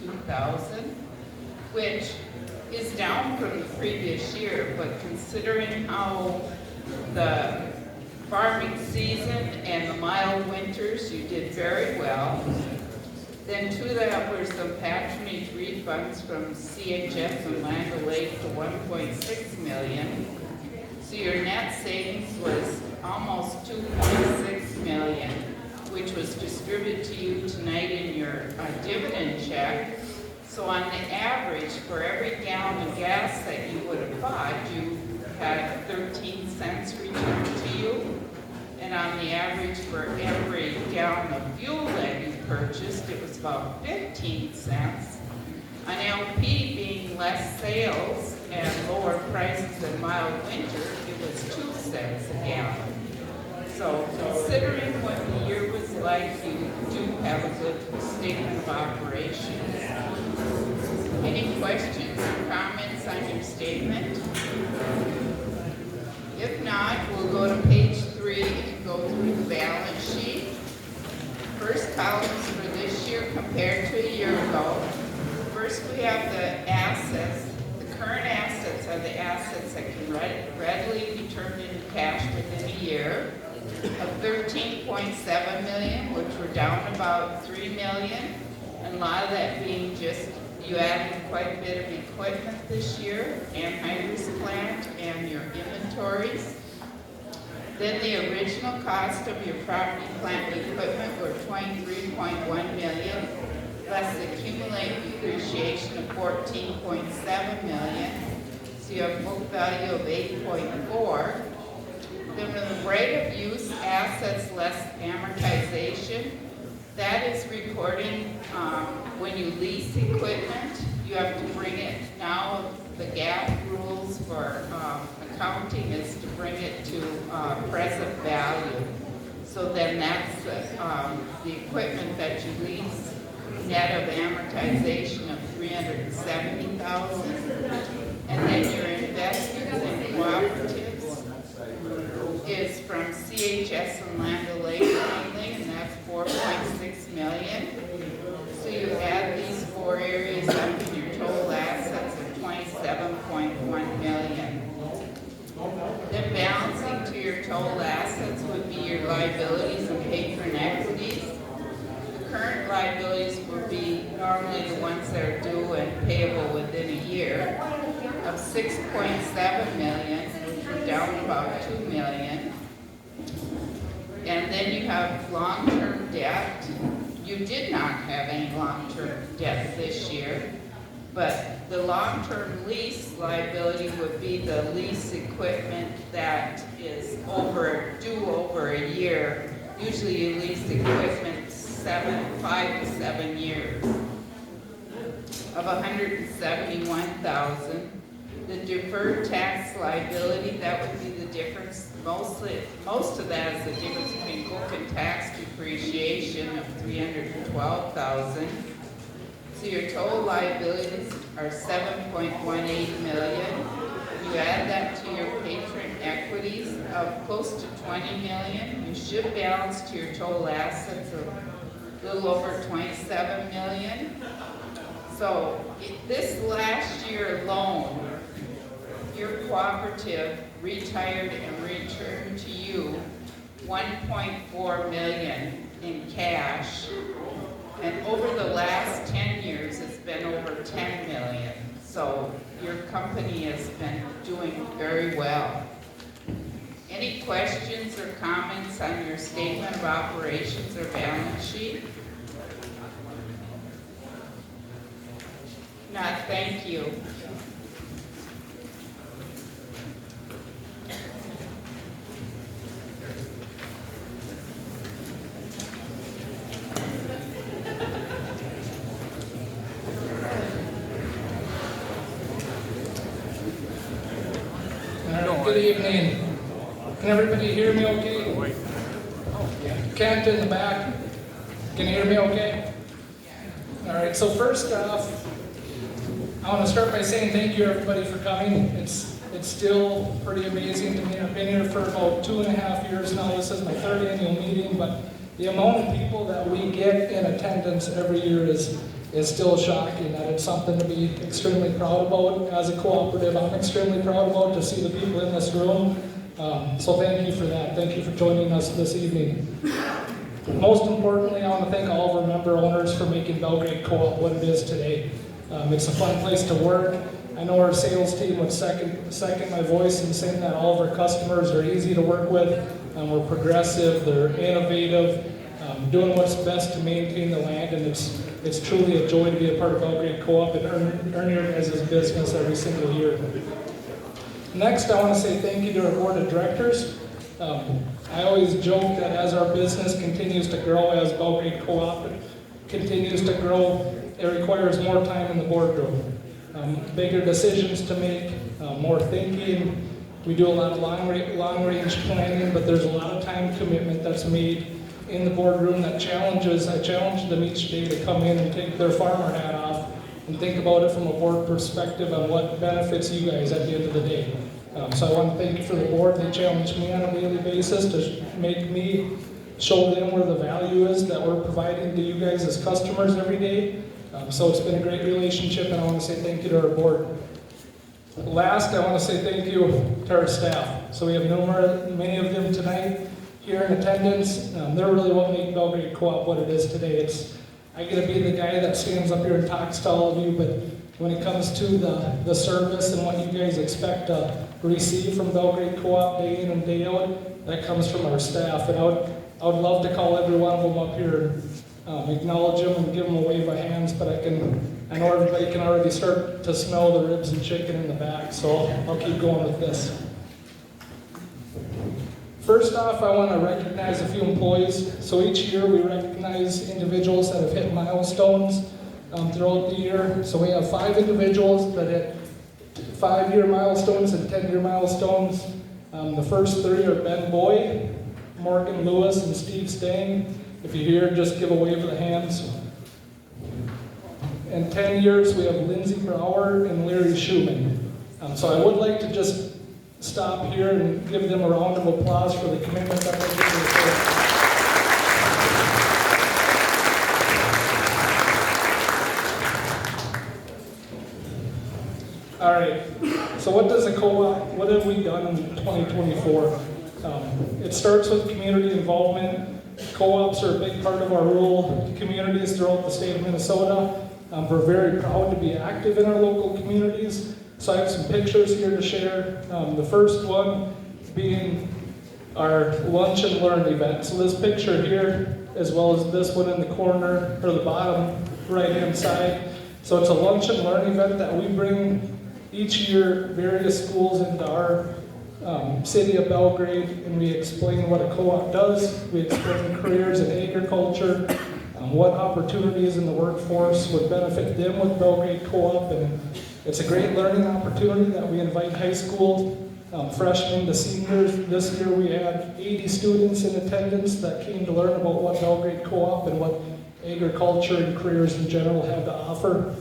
$182,000, which is down from the previous year, but considering how the farming season and the mild winters, you did very well. Then to that were some patronage refunds from CHS and Land O'Lakes for $1.6 million. So your net savings was almost $2.6 million, which was distributed to you tonight in your dividend check. So on the average, for every gallon of gas that you would have bought, you had 13 cents returned to you. And on the average, for every gallon of fuel that you purchased, it was about 15 cents. On LP being less sales and lower prices than mild winter, it was 2 cents a gallon. So considering what the year was like, you do have a good statement of operations. Any questions or comments on your statement? If not, we'll go to page 3 and go through the balance sheet. First column is for this year compared to a year ago. First we have the assets. The current assets are the assets that can readily be turned into cash within a year, of $13.7 million, which were down about $3 million, and a lot of that being just you added quite a bit of equipment this year, anhydrous plant and your inventories. Then the original cost of your property, plant, and equipment were $23.1 million, less accumulated depreciation of $14.7 million. So you have book value of $8.4. Then the rate of use assets less amortization, that is recording when you lease equipment, you have to bring it, now the GAAP rules for accounting is to bring it to present value. So then that's the equipment that you lease, net of amortization of $370,000. And then your investments in cooperatives is from CHS and Land O'Lakes mainly, and that's $4.6 million. So you add these 4 areas up in your total assets of $27.1 million. Then balancing to your total assets would be your liabilities and patron equities. The current liabilities would be normally the ones that are due and payable within a year of $6.7 million, which are down about $2 million. And then you have long-term debt. You did not have any long-term debt this year, but the long-term lease liability would be the lease equipment that is due over a year. Usually you lease equipment 5 to 7 years, of $171,000. The deferred tax liability, that would be the difference. Most of that is the difference between book and tax depreciation of $312,000. So your total liabilities are $7.18 million. You add that to your patron equities of close to $20 million. You should balance to your total assets of a little over $27 million. So this last year alone, your cooperative retired and returned to you $1.4 million in cash, and over the last 10 years it's been over $10 million. So your company has been doing very well. Any questions or comments on your statement of operations or balance sheet? Not, thank you. Good evening. Can everybody hear me okay? Kent in the back, can you hear me okay? All right, so first off, I want to start by saying thank you everybody for coming. It's still pretty amazing to me. I've been here for about 2.5 years now. This is my 3rd annual meeting, but the amount of people that we get in attendance every year is is still shocking. That it's something to be extremely proud about as a cooperative. I'm extremely proud about to see the people in this room. So thank you for that. Thank you for joining us this evening. Most importantly, I want to thank all of our member owners for making Belgrade Co-op what it is today. It's a fun place to work. I know our sales team would second my voice in saying that all of our customers are easy to work with. We're progressive, they're innovative, doing what's best to maintain the land, and it's truly a joy to be a part of Belgrade Co-op and earn your guys' business every single year. Next, I want to say thank you to our board of directors. I always joke that as our business continues to grow, as Belgrade Co-op continues to grow, it requires more time in the boardroom. Bigger decisions to make, more thinking. We do a lot of long-range planning, but there's a lot of time commitment that's made in the boardroom that I challenge them each day to come in and take their farmer hat off and think about it from a board perspective on what benefits you guys at the end of the day. So I want to thank you for the board. They challenge me on a daily basis to make me show them where the value is that we're providing to you guys as customers every day. So it's been a great relationship, and I want to say thank you to our board. Last, I want to say thank you to our staff. So we have many of them tonight here in attendance. They're really what make Belgrade Co-op what it is today. I get to be the guy that stands up here and talks to all of you, but when it comes to the service and what you guys expect to receive from Belgrade Co-op day in and day out, that comes from our staff. And I would love to call every one of them up here and acknowledge them and give them a wave of hands, but I know everybody can already start to smell the ribs and chicken in the back, so I'll keep going with this. First off, I want to recognize a few employees. So each year we recognize individuals that have hit milestones throughout the year. So we have 5 individuals that hit 5-year milestones and 10-year milestones. The first 3 are Ben Boyd, Morgan Lewis, and Steve Stang. If you're here, just give a wave of the hands. In 10 years, we have Lindsay Brower and Larry Schumann. So I would like to just stop here and give them a round of applause for the commitment that they give to the church. All right, so what have we done in 2024? It starts with community involvement. Co-ops are a big part of our rural communities throughout the state of Minnesota. We're very proud to be active in our local communities. So I have some pictures here to share. The first one being our Lunch and Learn event. So this picture here, as well as this one in the corner, or the bottom right-hand side. So it's a Lunch and Learn event that we bring each year various schools into our city of Belgrade, and we explain what a co-op does. We explain careers in agriculture, what opportunities in the workforce would benefit them with Belgrade Co-op, and it's a great learning opportunity that we invite high school freshmen to seniors. This year we had 80 students in attendance that came to learn about what Belgrade Co-op and what agriculture and careers in general have to offer.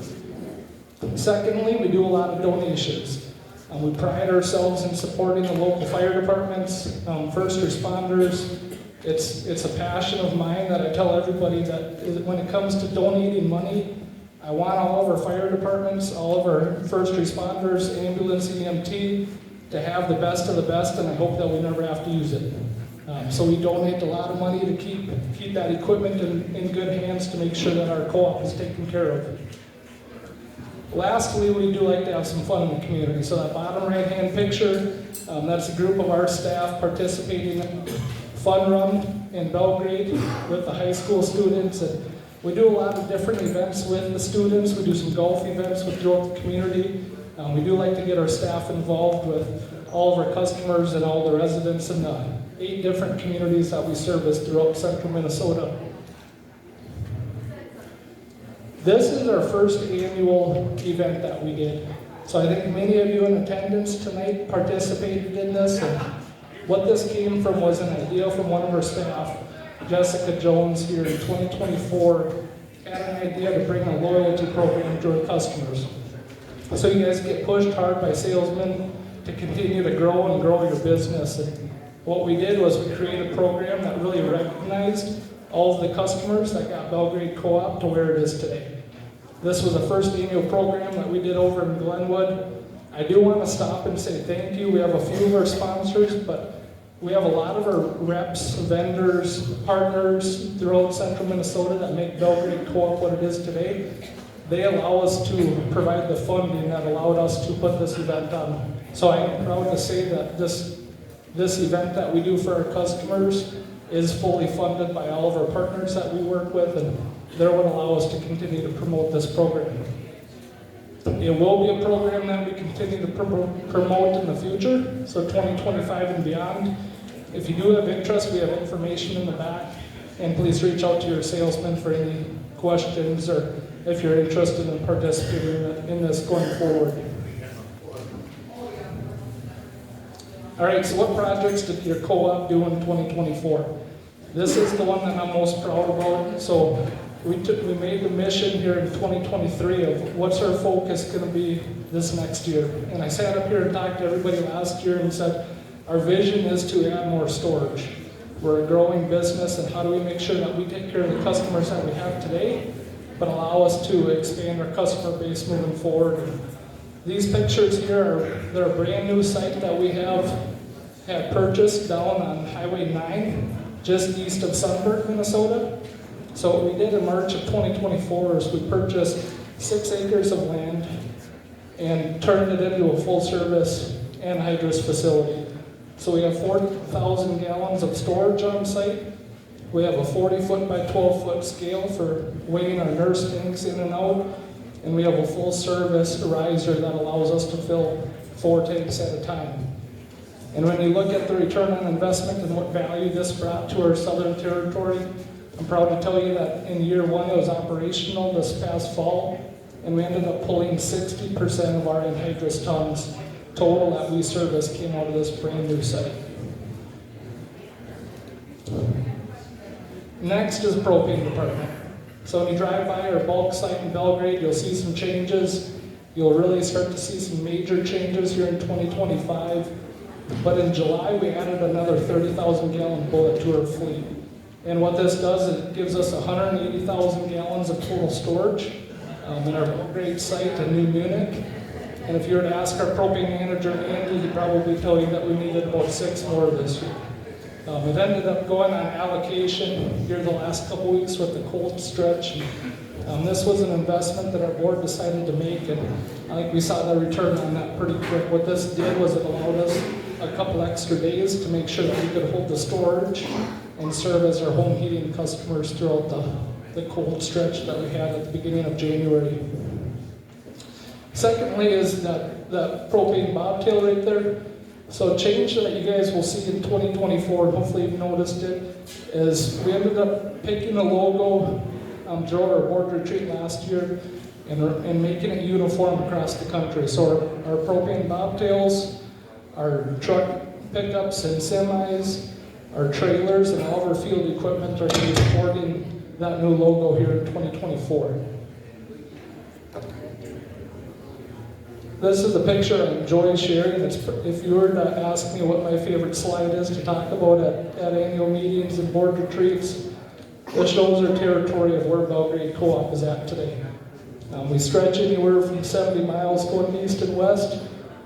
Secondly, we do a lot of donations. We pride ourselves in supporting the local fire departments, first responders. It's a passion of mine that I tell everybody that when it comes to donating money, I want all of our fire departments, all of our first responders, ambulance, EMT, to have the best of the best, and I hope that we never have to use it. So we donate a lot of money to keep that equipment in good hands to make sure that our co-op is taken care of. Lastly, we do like to have some fun in the community. So that bottom right-hand picture, that's a group of our staff participating in Fun Run in Belgrade with the high school students. And we do a lot of different events with the students. We do some golf events throughout the community. We do like to get our staff involved with all of our customers and all the residents in the 8 different communities that we service throughout central Minnesota. This is our first annual event that we did. So I think many of you in attendance tonight participated in this. And what this came from was an idea from one of our staff, Jessica Jones, here in 2024, had an idea to bring a loyalty program to our customers. So you guys get pushed hard by salesmen to continue to grow and grow your business. And what we did was we created a program that really recognized all of the customers that got Belgrade Co-op to where it is today. This was the first annual program that we did over in Glenwood. I do want to stop and say thank you. We have a few of our sponsors, but we have a lot of our reps, vendors, partners throughout central Minnesota that make Belgrade Co-op what it is today. They allow us to provide the funding that allowed us to put this event on. So I am proud to say that this event that we do for our customers is fully funded by all of our partners that we work with, and they're what allow us to continue to promote this program. It will be a program that we continue to promote in the future, so 2025 and beyond. If you do have interest, we have information in the back, and please reach out to your salesman for any questions or if you're interested in participating in this going forward. All right, so what projects did your co-op do in 2024? This is the one that I'm most proud about. So we made the mission here in 2023 of what's our focus going to be this next year. And I sat up here and talked to everybody last year and said, our vision is to add more storage. We're a growing business, and how do we make sure that we take care of the customers that we have today, but allow us to expand our customer base moving forward. And these pictures here they're a brand new site that we have purchased down on Highway 9, just east of Sunburn, Minnesota. So what we did in March of 2024 is we purchased 6 acres of land and turned it into a full-service anhydrous facility. So we have 4,000 gallons of storage on site. We have a 40-foot by 12-foot scale for weighing our nurse tanks in and out. And we have a full-service riser that allows us to fill 4 tanks at a time. And when you look at the return on investment and what value this brought to our southern territory, I'm proud to tell you that in year 1 it was operational this past fall, and we ended up pulling 60% of our anhydrous tons total that we service came out of this brand new site. Next is propane department. So when you drive by our bulk site in Belgrade, you'll see some changes. You'll really start to see some major changes here in 2025. But in July, we added another 30,000 gallon bullet to our fleet. And what this does is it gives us 180,000 gallons of total storage in our Belgrade site in New Munich. And if you were to ask our propane manager, Andy, he'd probably tell you that we needed about 6 more this year. It ended up going on allocation here the last couple weeks with the cold stretch. This was an investment that our board decided to make, and I think we saw the return on that pretty quick. What this did was it allowed us a couple extra days to make sure that we could hold the storage and serve as our home heating customers throughout the cold stretch that we had at the beginning of January. Secondly is that propane bobtail right there. So a change that you guys will see in 2024, and hopefully you've noticed it, is we ended up picking a logo during our board retreat last year and making it uniform across the country. So our propane bobtails, our truck pickups and semis, our trailers, and all of our field equipment are going to be sporting that new logo here in 2024. This is a picture I enjoy sharing. If you were to ask me what my favorite slide is to talk about at annual meetings and board retreats, this shows our territory of where Belgrade Co-op is at today. We stretch anywhere from 70 miles going east and west,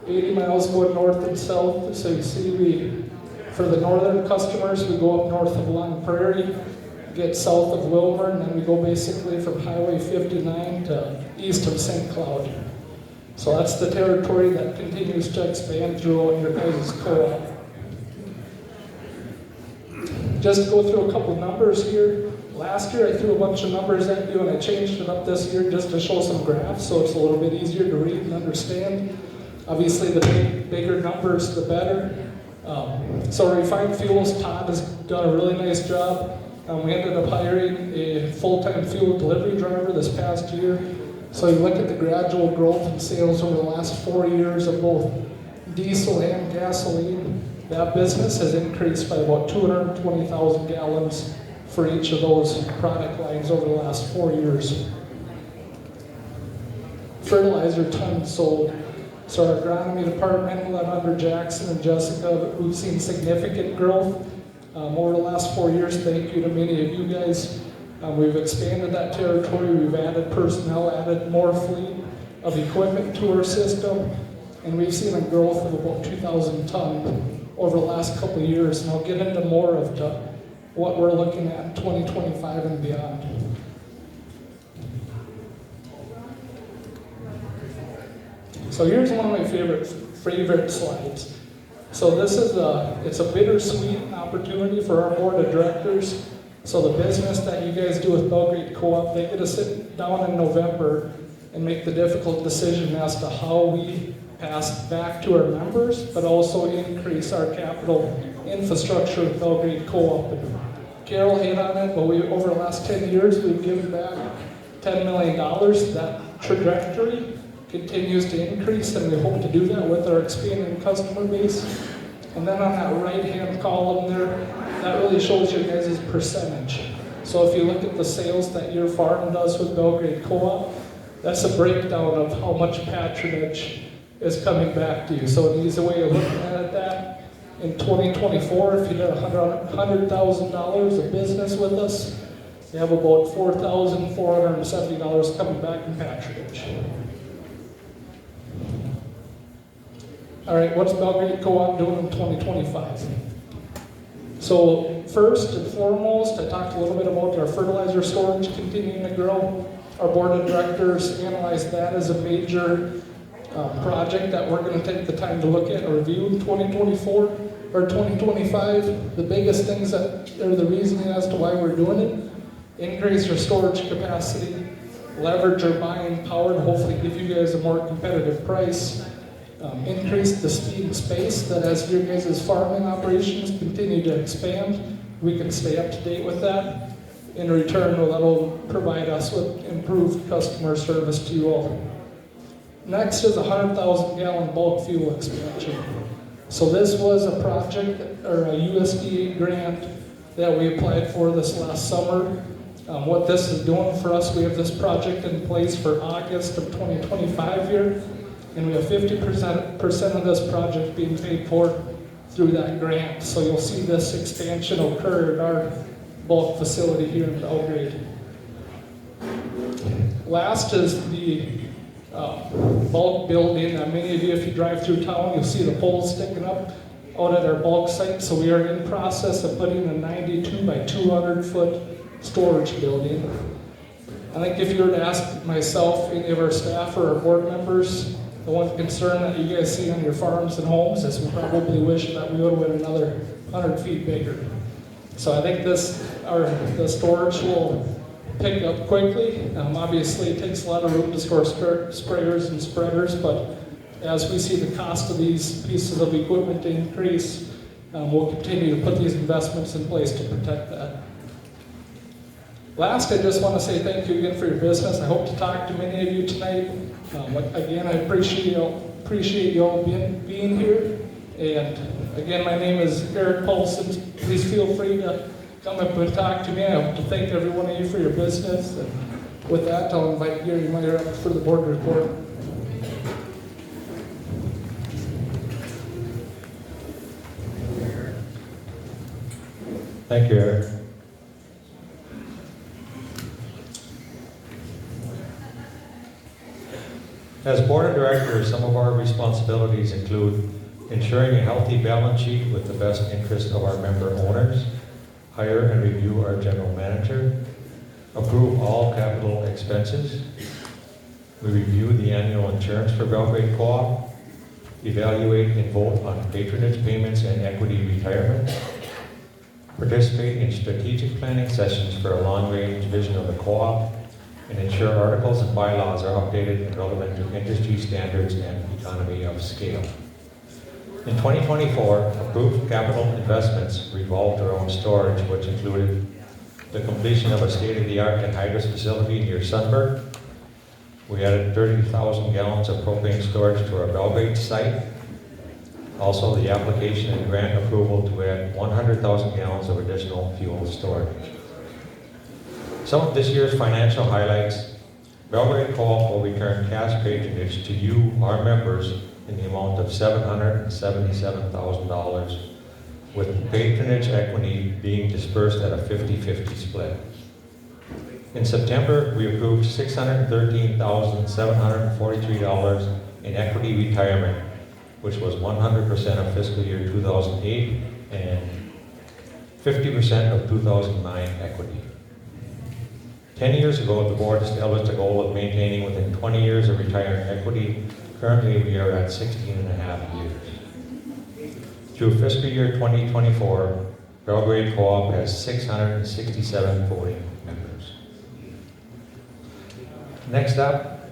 80 miles going north and south. So you see for the northern customers, we go up north of Long Prairie, get south of Wilmer, and then we go basically from Highway 59 to east of St. Cloud. So that's the territory that continues to expand throughout your guys' co-op. Just to go through a couple numbers here. Last year I threw a bunch of numbers at you and I changed it up this year just to show some graphs so it's a little bit easier to read and understand. Obviously the bigger numbers the better. So Refined Fuels, Todd has done a really nice job. We ended up hiring a full-time fuel delivery driver this past year. So you look at the gradual growth in sales over the last 4 years of both diesel and gasoline. That business has increased by about 220,000 gallons for each of those product lines over the last 4 years. Fertilizer tons sold. So our agronomy department, led under Jackson and Jessica, we've seen significant growth over the last 4 years. Thank you to many of you guys. We've expanded that territory, we've added personnel, added more fleet of equipment to our system, and we've seen a growth of about 2,000 ton over the last couple of years, and I'll get into more of what we're looking at in 2025 and beyond. So here's one of my favorite slides. So this is it's a bittersweet opportunity for our board of directors. So the business that you guys do with Belgrade Co-op, they get to sit down in November and make the difficult decision as to how we pass back to our members, but also increase our capital infrastructure with Belgrade Co-op. And Carol hit on it, but over the last 10 years, we've given back $10 million. That trajectory continues to increase, and we hope to do that with our expanding customer base. And then on that right-hand column there, that really shows you guys' percentage. So if you look at the sales that your farm does with Belgrade Co-op, that's a breakdown of how much patronage is coming back to you. So an easy way of looking at that, in 2024, if you did $100,000 of business with us, you have about $4,470 coming back in patronage. All right, what's Belgrade Co-op doing in 2025? So first and foremost, I talked a little bit about our fertilizer storage continuing to grow. Our board of directors analyzed that as a major project that we're going to take the time to look at and review in 2024 or 2025. The biggest things that are the reasoning as to why we're doing it: increase our storage capacity, leverage our buying power to hopefully give you guys a more competitive price, increase the speed and space that as your guys' farming operations continue to expand, we can stay up to date with that. In return, that'll provide us with improved customer service to you all. Next is a 100,000 gallon bulk fuel expansion. So this was a project or a USDA grant that we applied for this last summer. What this is doing for us, we have this project in place for August of 2025 here, and we have 50% of this project being paid for through that grant. So you'll see this expansion occur at our bulk facility here in Belgrade. Last is the bulk building. Many of you, if you drive through town, you'll see the poles sticking up out at our bulk site. So we are in process of putting a 92 by 200 foot storage building. I think if you were to ask myself, any of our staff or our board members, the one concern that you guys see on your farms and homes is we probably wish that we would have been another 100 feet bigger. So I think the storage will pick up quickly. Obviously, it takes a lot of room to store sprayers and spreaders, but as we see the cost of these pieces of equipment increase, we'll continue to put these investments in place to protect that. Last, I just want to say thank you again for your business. I hope to talk to many of you tonight. Again, I appreciate you all being here. And again, my name is Eric Paulson. Please feel free to come up and talk to me. I hope to thank every one of you for your business. And with that, I'll invite Gary Meyer up for the board report. Thank you, Eric. As board of directors, some of our responsibilities include ensuring a healthy balance sheet with the best interest of our member owners, hire and review our general manager, approve all capital expenses, we review the annual insurance for Belgrade Co-op, evaluate and vote on patronage payments and equity retirement, participate in strategic planning sessions for a long-range vision of the co-op, and ensure articles and bylaws are updated and relevant to industry standards and economy of scale. In 2024, approved capital investments revolved around storage, which included the completion of a state-of-the-art anhydrous facility near Sunburn. We added 30,000 gallons of propane storage to our Belgrade site. Also, the application and grant approval to add 100,000 gallons of additional fuel storage. Some of this year's financial highlights: Belgrade Co-op will return cash patronage to you, our members, in the amount of $777,000, with patronage equity being dispersed at a 50-50 split. In September, we approved $613,743 in equity retirement, which was 100% of fiscal year 2008 and 50% of 2009 equity. 10 years ago, the board established a goal of maintaining within 20 years of retirement equity. Currently, we are at 16 and a half years. Through fiscal year 2024, Belgrade Co-op has 667 voting members. Next up,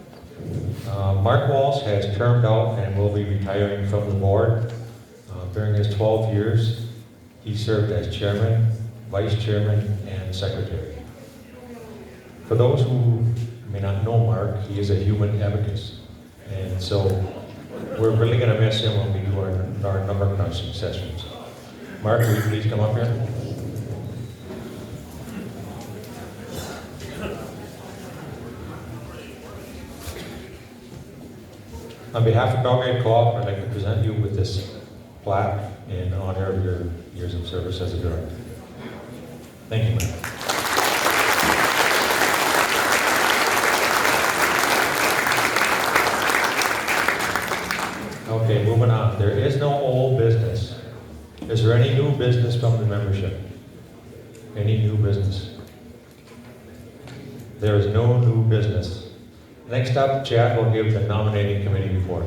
Mark Walsh has termed out and will be retiring from the board. During his 12 years, he served as chairman, vice chairman, and secretary. For those who may not know Mark, he is a human advocate. And so we're really going to miss him when we do our number crunching sessions. Mark, will you please come up here? On behalf of Belgrade Co-op, I'd like to present you with this plaque in honor of your years of service as a director. Thank you, Mark. Okay, moving on. There is no old business. Is there any new business from the membership? Any new business? There is no new business. Next up, Chad will give the nominating committee report.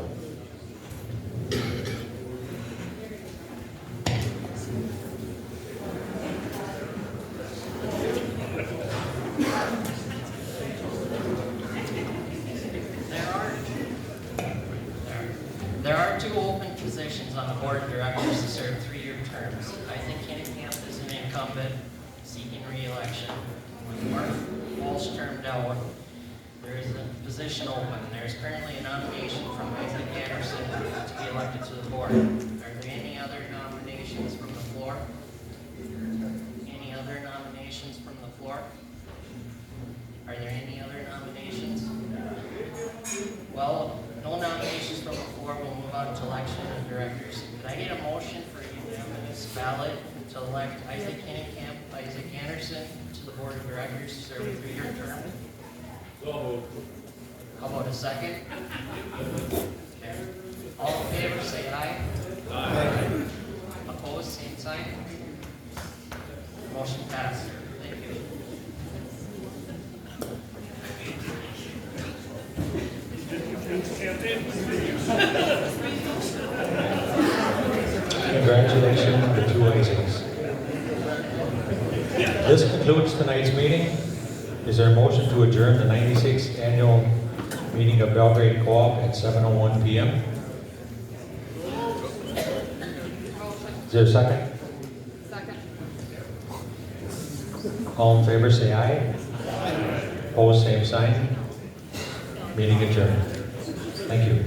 There are two open positions on the board of directors to serve 3-year terms. Isaac Camp is an incumbent seeking re-election. With Mark Walsh termed out, there is a position open. There is currently a nomination from Isaac Anderson to be elected to the board. Are there any other nominations from the floor? Any other nominations from the floor? Are there any other nominations? Well, no nominations from the floor. We'll move on to election of directors. Could I get a motion for unanimous ballot to elect Isaac Camp, Isaac Anderson to the board of directors to serve a 3-year term? How about a second? Okay. All in favor, say aye. Aye. Opposed, same sign. Motion passed. Thank you. Congratulations to the two Isaacs. This concludes tonight's meeting. Is there a motion to adjourn the 96th annual meeting of Belgrade Co-op at 7:01 p.m.? Is there a second? Second. All in favor, say aye. Opposed, same sign. Meeting adjourned. Thank you.